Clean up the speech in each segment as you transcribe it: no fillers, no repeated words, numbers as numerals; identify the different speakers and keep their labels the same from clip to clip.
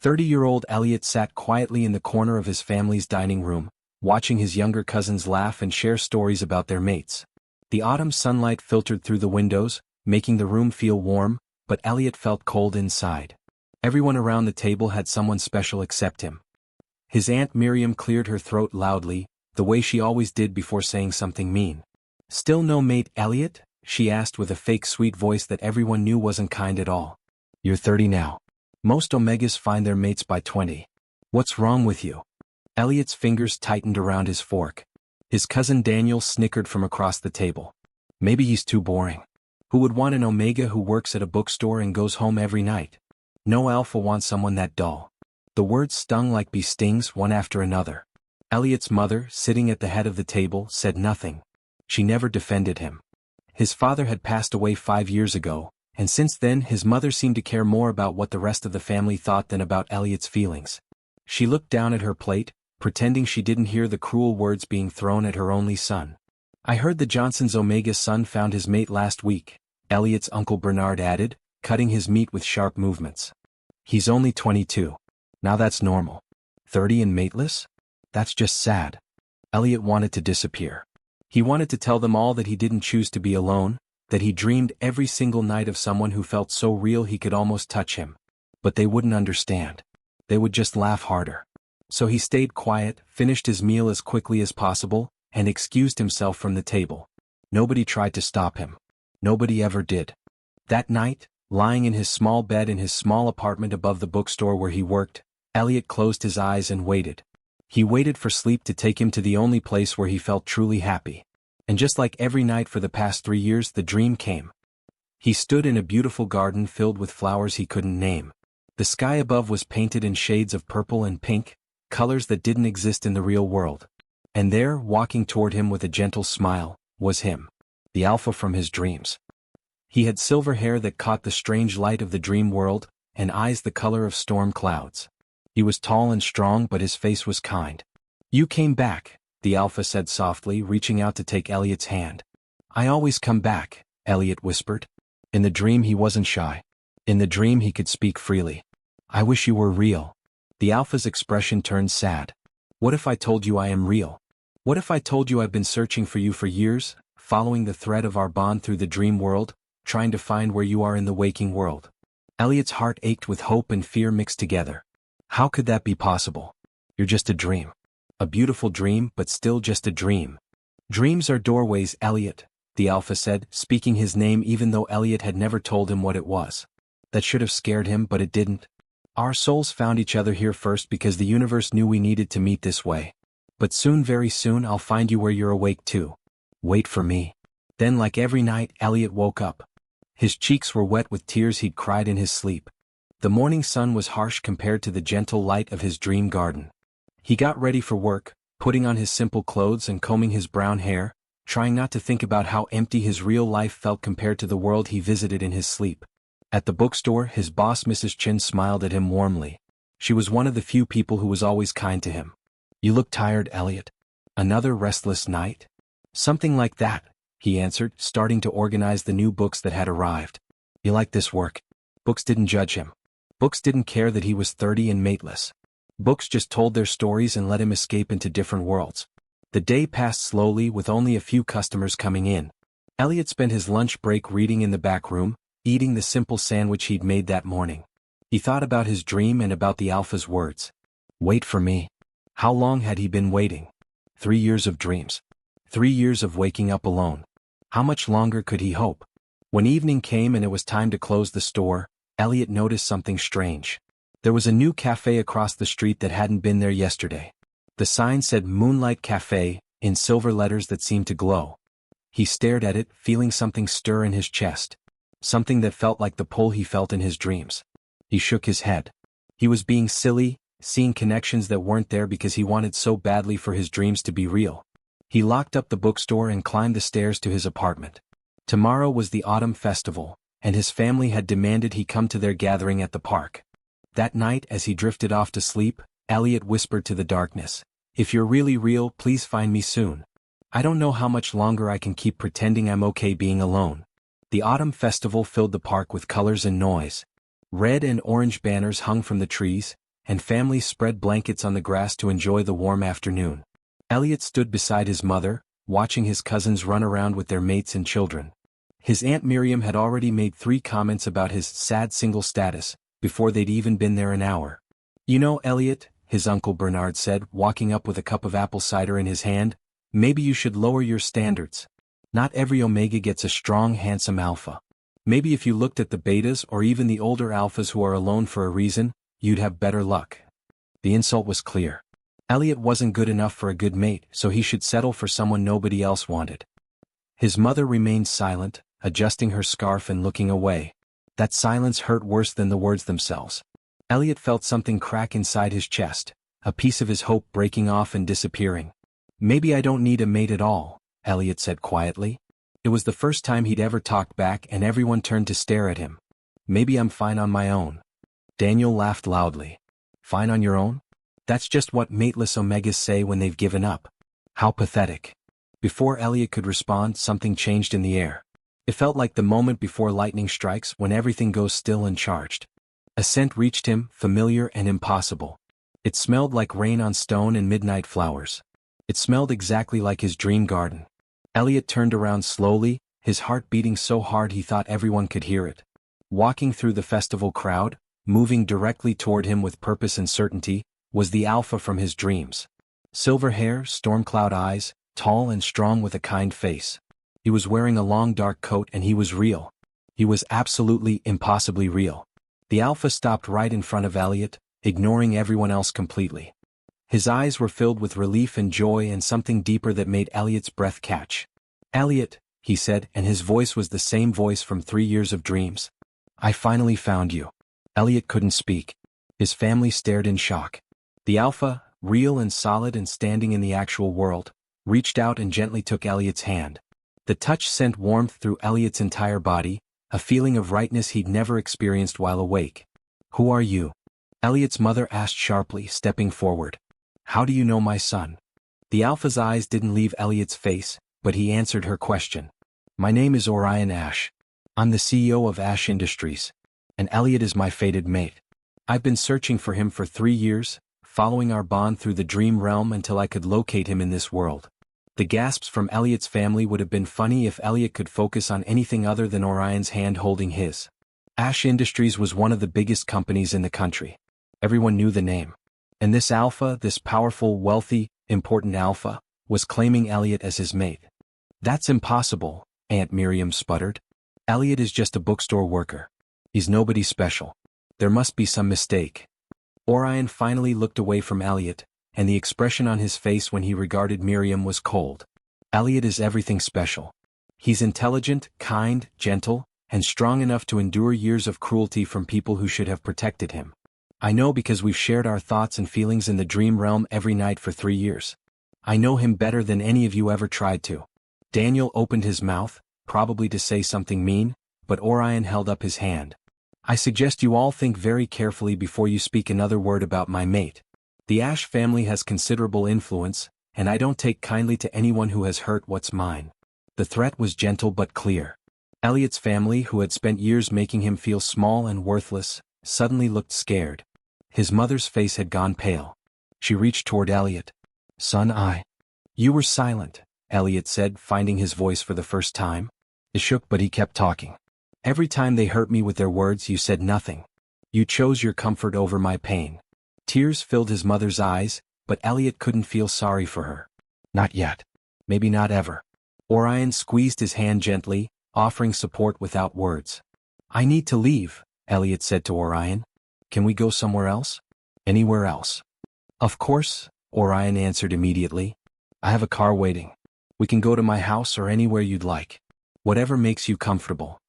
Speaker 1: 30-year-old Elliot sat quietly in the corner of his family's dining room, watching his younger cousins laugh and share stories about their mates. The autumn sunlight filtered through the windows, making the room feel warm, but Elliot felt cold inside. Everyone around the table had someone special except him. His Aunt Miriam cleared her throat loudly, the way she always did before saying something mean. "Still no mate, Elliot?" she asked with a fake sweet voice that everyone knew wasn't kind at all. "You're 30 now. Most Omegas find their mates by 20. What's wrong with you?" Elliot's fingers tightened around his fork. His cousin Daniel snickered from across the table. "Maybe he's too boring. Who would want an Omega who works at a bookstore and goes home every night? No alpha wants someone that dull." The words stung like bee stings, one after another. Elliot's mother, sitting at the head of the table, said nothing. She never defended him. His father had passed away 5 years ago, and since then his mother seemed to care more about what the rest of the family thought than about Elliot's feelings. She looked down at her plate, pretending she didn't hear the cruel words being thrown at her only son. "I heard the Johnson's Omega son found his mate last week," Elliot's Uncle Bernard added, cutting his meat with sharp movements. "He's only 22. Now that's normal. 30 and mateless? That's just sad." Elliot wanted to disappear. He wanted to tell them all that he didn't choose to be alone, that he dreamed every single night of someone who felt so real he could almost touch him. But they wouldn't understand. They would just laugh harder. So he stayed quiet, finished his meal as quickly as possible, and excused himself from the table. Nobody tried to stop him. Nobody ever did. That night, lying in his small bed in his small apartment above the bookstore where he worked, Elliot closed his eyes and waited. He waited for sleep to take him to the only place where he felt truly happy. And just like every night for the past 3 years, the dream came. He stood in a beautiful garden filled with flowers he couldn't name. The sky above was painted in shades of purple and pink, colors that didn't exist in the real world. And there, walking toward him with a gentle smile, was him. The alpha from his dreams. He had silver hair that caught the strange light of the dream world, and eyes the color of storm clouds. He was tall and strong, but his face was kind. "You came back," the alpha said softly, reaching out to take Elliot's hand. "I always come back," Elliot whispered. In the dream he wasn't shy. In the dream he could speak freely. "I wish you were real." The alpha's expression turned sad. "What if I told you I am real? What if I told you I've been searching for you for years, following the thread of our bond through the dream world, trying to find where you are in the waking world?" Elliot's heart ached with hope and fear mixed together. How could that be possible? "You're just a dream. A beautiful dream, but still just a dream." "Dreams are doorways, Elliot," the alpha said, speaking his name even though Elliot had never told him what it was. That should have scared him, but it didn't. "Our souls found each other here first because the universe knew we needed to meet this way. But soon, very soon, I'll find you where you're awake too. Wait for me." Then, like every night, Elliot woke up. His cheeks were wet with tears he'd cried in his sleep. The morning sun was harsh compared to the gentle light of his dream garden. He got ready for work, putting on his simple clothes and combing his brown hair, trying not to think about how empty his real life felt compared to the world he visited in his sleep. At the bookstore, his boss Mrs. Chin smiled at him warmly. She was one of the few people who was always kind to him. "You look tired, Elliot. Another restless night?" "Something like that," he answered, starting to organize the new books that had arrived. "You like this work?" Books didn't judge him. Books didn't care that he was 30 and mateless. Books just told their stories and let him escape into different worlds. The day passed slowly with only a few customers coming in. Elliot spent his lunch break reading in the back room, eating the simple sandwich he'd made that morning. He thought about his dream and about the alpha's words. "Wait for me." How long had he been waiting? 3 years of dreams. 3 years of waking up alone. How much longer could he hope? When evening came and it was time to close the store, Elliot noticed something strange. There was a new cafe across the street that hadn't been there yesterday. The sign said Moonlight Cafe, in silver letters that seemed to glow. He stared at it, feeling something stir in his chest. Something that felt like the pull he felt in his dreams. He shook his head. He was being silly, seeing connections that weren't there because he wanted so badly for his dreams to be real. He locked up the bookstore and climbed the stairs to his apartment. Tomorrow was the autumn festival, and his family had demanded he come to their gathering at the park. That night, as he drifted off to sleep, Elliot whispered to the darkness, "If you're really real, please find me soon. I don't know how much longer I can keep pretending I'm okay being alone." The autumn festival filled the park with colors and noise. Red and orange banners hung from the trees, and families spread blankets on the grass to enjoy the warm afternoon. Elliot stood beside his mother, watching his cousins run around with their mates and children. His Aunt Miriam had already made 3 comments about his sad single status, before they'd even been there an hour. "You know, Elliot," his Uncle Bernard said, walking up with a cup of apple cider in his hand, "maybe you should lower your standards. Not every Omega gets a strong, handsome alpha. Maybe if you looked at the betas or even the older alphas who are alone for a reason, you'd have better luck." The insult was clear. Elliot wasn't good enough for a good mate, so he should settle for someone nobody else wanted. His mother remained silent, adjusting her scarf and looking away. That silence hurt worse than the words themselves. Elliot felt something crack inside his chest, a piece of his hope breaking off and disappearing. "Maybe I don't need a mate at all," Elliot said quietly. It was the first time he'd ever talked back and everyone turned to stare at him. "Maybe I'm fine on my own." Daniel laughed loudly. "Fine on your own? That's just what mateless Omegas say when they've given up. How pathetic." Before Elliot could respond, something changed in the air. It felt like the moment before lightning strikes when everything goes still and charged. A scent reached him, familiar and impossible. It smelled like rain on stone and midnight flowers. It smelled exactly like his dream garden. Elliot turned around slowly, his heart beating so hard he thought everyone could hear it. Walking through the festival crowd, moving directly toward him with purpose and certainty, was the alpha from his dreams. Silver hair, storm-cloud eyes, tall and strong with a kind face. He was wearing a long dark coat and he was real. He was absolutely, impossibly real. The alpha stopped right in front of Elliot, ignoring everyone else completely. His eyes were filled with relief and joy and something deeper that made Elliot's breath catch. "Elliot," he said, and his voice was the same voice from 3 years of dreams. "I finally found you." Elliot couldn't speak. His family stared in shock. The alpha, real and solid and standing in the actual world, reached out and gently took Elliot's hand. The touch sent warmth through Elliot's entire body, a feeling of rightness he'd never experienced while awake. "Who are you?" Elliot's mother asked sharply, stepping forward. "How do you know my son?" The alpha's eyes didn't leave Elliot's face, but he answered her question. "My name is Orion Ash. I'm the CEO of Ash Industries. And Elliot is my fated mate. I've been searching for him for 3 years, following our bond through the dream realm until I could locate him in this world." The gasps from Elliot's family would have been funny if Elliot could focus on anything other than Orion's hand holding his. Ash Industries was one of the biggest companies in the country. Everyone knew the name. And this alpha, this powerful, wealthy, important alpha, was claiming Elliot as his mate. "That's impossible," Aunt Miriam sputtered. "Elliot is just a bookstore worker. He's nobody special. There must be some mistake." Orion finally looked away from Elliot, and the expression on his face when he regarded Miriam was cold. "Elliot is everything special. He's intelligent, kind, gentle, and strong enough to endure years of cruelty from people who should have protected him. I know because we've shared our thoughts and feelings in the dream realm every night for 3 years. I know him better than any of you ever tried to." Daniel opened his mouth, probably to say something mean, but Orion held up his hand. "I suggest you all think very carefully before you speak another word about my mate. The Ash family has considerable influence, and I don't take kindly to anyone who has hurt what's mine." The threat was gentle but clear. Elliot's family, who had spent years making him feel small and worthless, suddenly looked scared. His mother's face had gone pale. She reached toward Elliot. "Son, You were silent," Elliot said, finding his voice for the first time. It shook, but he kept talking. "Every time they hurt me with their words, you said nothing. You chose your comfort over my pain." Tears filled his mother's eyes, but Elliot couldn't feel sorry for her. "Not yet. Maybe not ever." Orion squeezed his hand gently, offering support without words. "I need to leave," Elliot said to Orion. "Can we go somewhere else?" "Anywhere else." "Of course," Orion answered immediately. "I have a car waiting. We can go to my house or anywhere you'd like. Whatever makes you comfortable."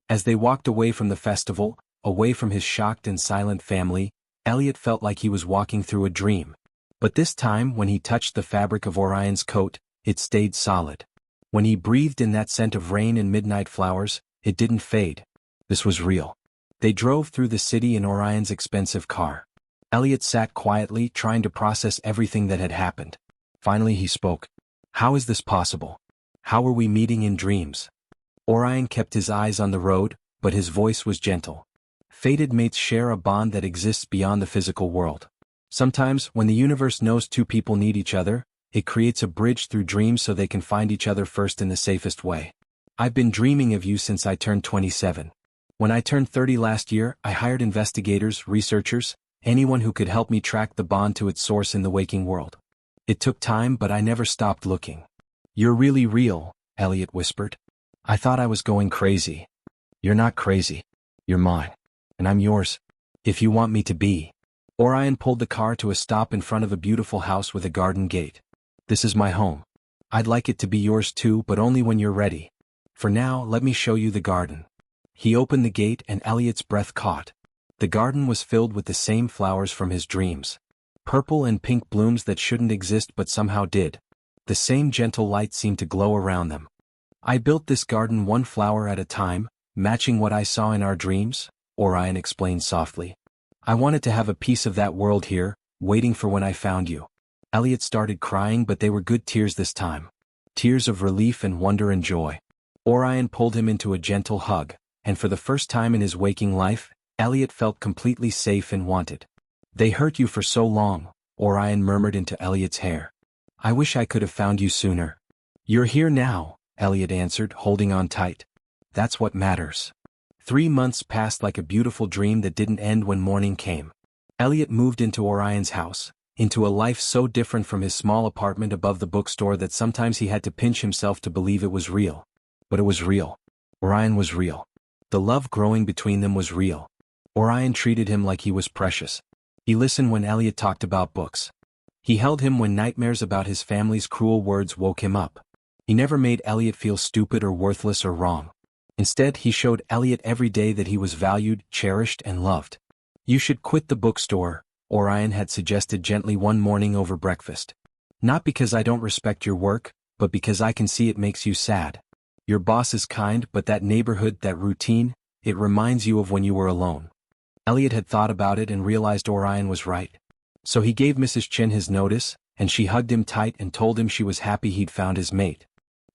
Speaker 1: As they walked away from the festival, away from his shocked and silent family, Elliot felt like he was walking through a dream. But this time, when he touched the fabric of Orion's coat, it stayed solid. When he breathed in that scent of rain and midnight flowers, it didn't fade. This was real. They drove through the city in Orion's expensive car. Elliot sat quietly, trying to process everything that had happened. Finally he spoke. "How is this possible? How are we meeting in dreams?" Orion kept his eyes on the road, but his voice was gentle. "Fated mates share a bond that exists beyond the physical world. Sometimes, when the universe knows two people need each other, it creates a bridge through dreams so they can find each other first in the safest way. I've been dreaming of you since I turned 27. When I turned 30 last year, I hired investigators, researchers, anyone who could help me track the bond to its source in the waking world. It took time, but I never stopped looking. You're really real, Elliot whispered. I thought I was going crazy. You're not crazy. You're mine. And I'm yours. If you want me to be. Orion pulled the car to a stop in front of a beautiful house with a garden gate. This is my home. I'd like it to be yours too, but only when you're ready. For now, let me show you the garden. He opened the gate and Elliot's breath caught. The garden was filled with the same flowers from his dreams. Purple and pink blooms that shouldn't exist but somehow did. The same gentle light seemed to glow around them. I built this garden one flower at a time, matching what I saw in our dreams, Orion explained softly. I wanted to have a piece of that world here, waiting for when I found you. Elliot started crying, but they were good tears this time. Tears of relief and wonder and joy. Orion pulled him into a gentle hug, and for the first time in his waking life, Elliot felt completely safe and wanted. They hurt you for so long, Orion murmured into Elliot's hair. I wish I could have found you sooner. You're here now, Elliot answered, holding on tight. That's what matters. 3 months passed like a beautiful dream that didn't end when morning came. Elliot moved into Orion's house, into a life so different from his small apartment above the bookstore that sometimes he had to pinch himself to believe it was real. But it was real. Orion was real. The love growing between them was real. Orion treated him like he was precious. He listened when Elliot talked about books. He held him when nightmares about his family's cruel words woke him up. He never made Elliot feel stupid or worthless or wrong. Instead, he showed Elliot every day that he was valued, cherished, and loved. You should quit the bookstore, Orion had suggested gently one morning over breakfast. Not because I don't respect your work, but because I can see it makes you sad. Your boss is kind, but that neighborhood, that routine, it reminds you of when you were alone. Elliot had thought about it and realized Orion was right. So he gave Mrs. Chin his notice, and she hugged him tight and told him she was happy he'd found his mate.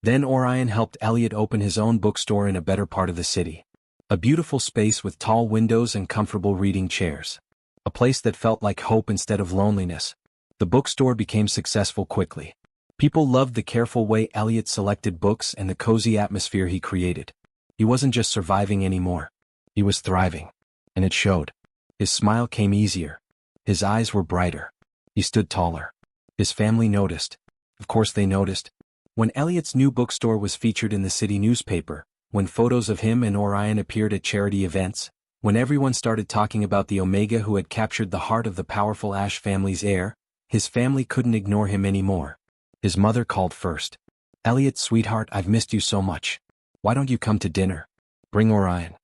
Speaker 1: Then Orion helped Elliot open his own bookstore in a better part of the city. A beautiful space with tall windows and comfortable reading chairs. A place that felt like hope instead of loneliness. The bookstore became successful quickly. People loved the careful way Elliot selected books and the cozy atmosphere he created. He wasn't just surviving anymore. He was thriving. And it showed. His smile came easier. His eyes were brighter. He stood taller. His family noticed. Of course they noticed. When Elliot's new bookstore was featured in the city newspaper, when photos of him and Orion appeared at charity events, when everyone started talking about the Omega who had captured the heart of the powerful Ash family's heir, his family couldn't ignore him anymore. His mother called first. Elliot, sweetheart, I've missed you so much. Why don't you come to dinner? Bring Orion.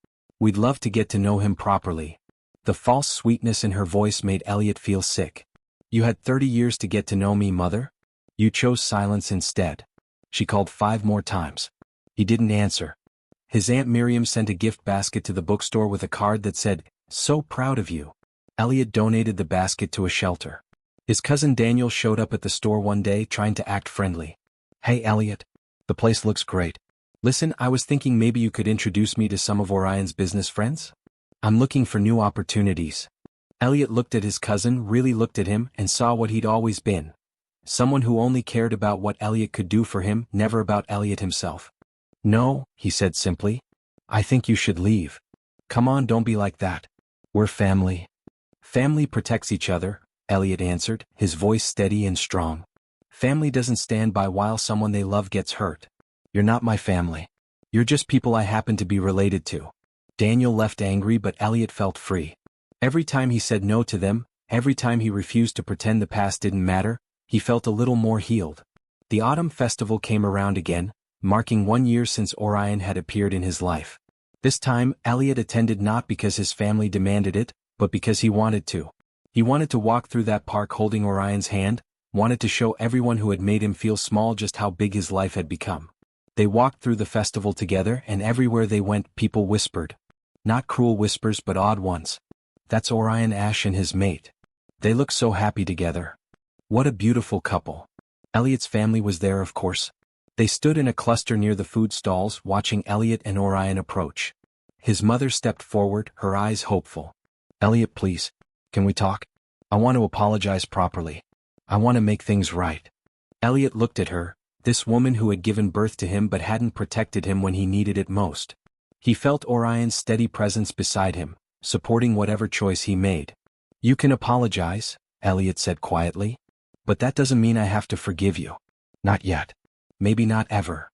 Speaker 1: We'd love to get to know him properly. The false sweetness in her voice made Elliot feel sick. You had 30 years to get to know me, mother. You chose silence instead. She called 5 more times. He didn't answer. His Aunt Miriam sent a gift basket to the bookstore with a card that said, "So proud of you." Elliot donated the basket to a shelter. His cousin Daniel showed up at the store one day trying to act friendly. Hey Elliot. The place looks great. Listen, I was thinking maybe you could introduce me to some of Orion's business friends? I'm looking for new opportunities. Elliot looked at his cousin, really looked at him, and saw what he'd always been. Someone who only cared about what Elliot could do for him, never about Elliot himself. No, he said simply. I think you should leave. Come on, don't be like that. We're family. Family protects each other, Elliot answered, his voice steady and strong. Family doesn't stand by while someone they love gets hurt. You're not my family. You're just people I happen to be related to. Daniel left angry, but Elliot felt free. Every time he said no to them, every time he refused to pretend the past didn't matter, he felt a little more healed. The autumn festival came around again, marking 1 year since Orion had appeared in his life. This time, Elliot attended not because his family demanded it, but because he wanted to. He wanted to walk through that park holding Orion's hand, wanted to show everyone who had made him feel small just how big his life had become. They walked through the festival together, and everywhere they went, people whispered. Not cruel whispers, but odd ones. That's Orion Ash and his mate. They look so happy together. What a beautiful couple. Elliot's family was there, of course. They stood in a cluster near the food stalls, watching Elliot and Orion approach. His mother stepped forward, her eyes hopeful. Elliot, please. Can we talk? I want to apologize properly. I want to make things right. Elliot looked at her, this woman who had given birth to him but hadn't protected him when he needed it most. He felt Orion's steady presence beside him, supporting whatever choice he made. You can apologize, Elliot said quietly. But that doesn't mean I have to forgive you. Not yet. Maybe not ever.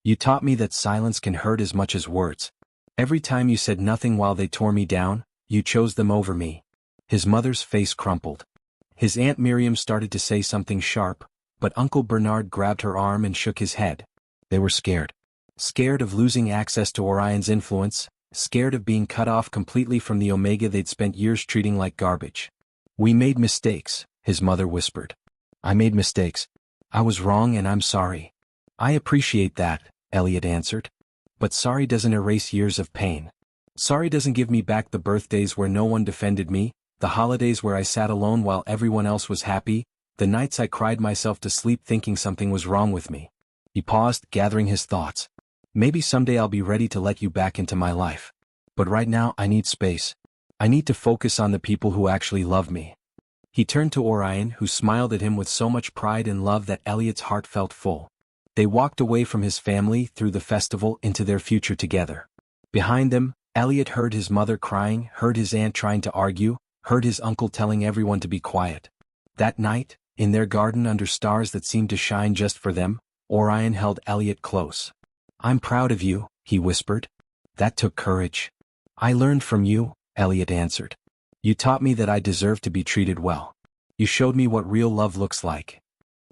Speaker 1: You taught me that silence can hurt as much as words. Every time you said nothing while they tore me down, you chose them over me. His mother's face crumpled. His Aunt Miriam started to say something sharp, but Uncle Bernard grabbed her arm and shook his head. They were scared. Scared of losing access to Orion's influence, scared of being cut off completely from the Omega they'd spent years treating like garbage. We made mistakes, his mother whispered. I made mistakes. I was wrong and I'm sorry. I appreciate that, Elliot answered. But sorry doesn't erase years of pain. Sorry doesn't give me back the birthdays where no one defended me, the holidays where I sat alone while everyone else was happy, the nights I cried myself to sleep thinking something was wrong with me. He paused, gathering his thoughts. Maybe someday I'll be ready to let you back into my life. But right now I need space. I need to focus on the people who actually love me. He turned to Orion, who smiled at him with so much pride and love that Elliot's heart felt full. They walked away from his family through the festival into their future together. Behind them, Elliot heard his mother crying, heard his aunt trying to argue, heard his uncle telling everyone to be quiet. That night, in their garden under stars that seemed to shine just for them, Orion held Elliot close. I'm proud of you, he whispered. That took courage. I learned from you, Elliot answered. You taught me that I deserve to be treated well. You showed me what real love looks like.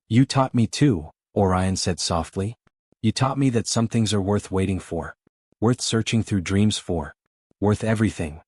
Speaker 1: You taught me too, Orion said softly. You taught me that some things are worth waiting for. Worth searching through dreams for. Worth everything.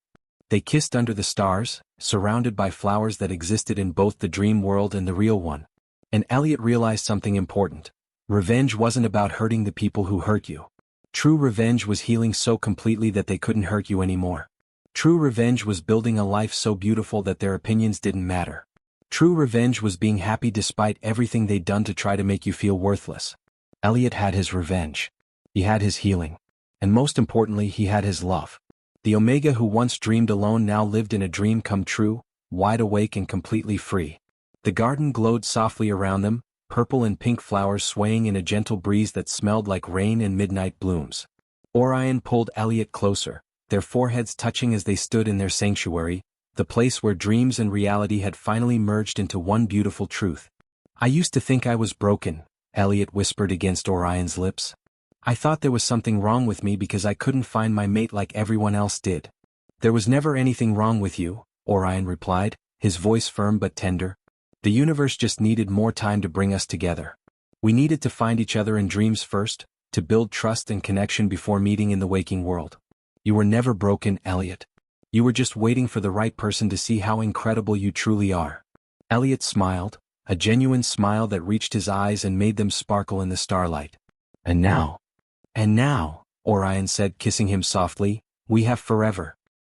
Speaker 1: They kissed under the stars, surrounded by flowers that existed in both the dream world and the real one. And Elliot realized something important. Revenge wasn't about hurting the people who hurt you. True revenge was healing so completely that they couldn't hurt you anymore. True revenge was building a life so beautiful that their opinions didn't matter. True revenge was being happy despite everything they'd done to try to make you feel worthless. Elliot had his revenge. He had his healing. And most importantly, he had his love. The Omega who once dreamed alone now lived in a dream come true, wide awake and completely free. The garden glowed softly around them, purple and pink flowers swaying in a gentle breeze that smelled like rain and midnight blooms. Orion pulled Elliot closer, their foreheads touching as they stood in their sanctuary, the place where dreams and reality had finally merged into one beautiful truth. I used to think I was broken, Elliot whispered against Orion's lips. I thought there was something wrong with me because I couldn't find my mate like everyone else did. There was never anything wrong with you, Orion replied, his voice firm but tender. The universe just needed more time to bring us together. We needed to find each other in dreams first, to build trust and connection before meeting in the waking world. You were never broken, Elliot. You were just waiting for the right person to see how incredible you truly are. Elliot smiled, a genuine smile that reached his eyes and made them sparkle in the starlight. And now, Orion said, kissing him softly, we have forever.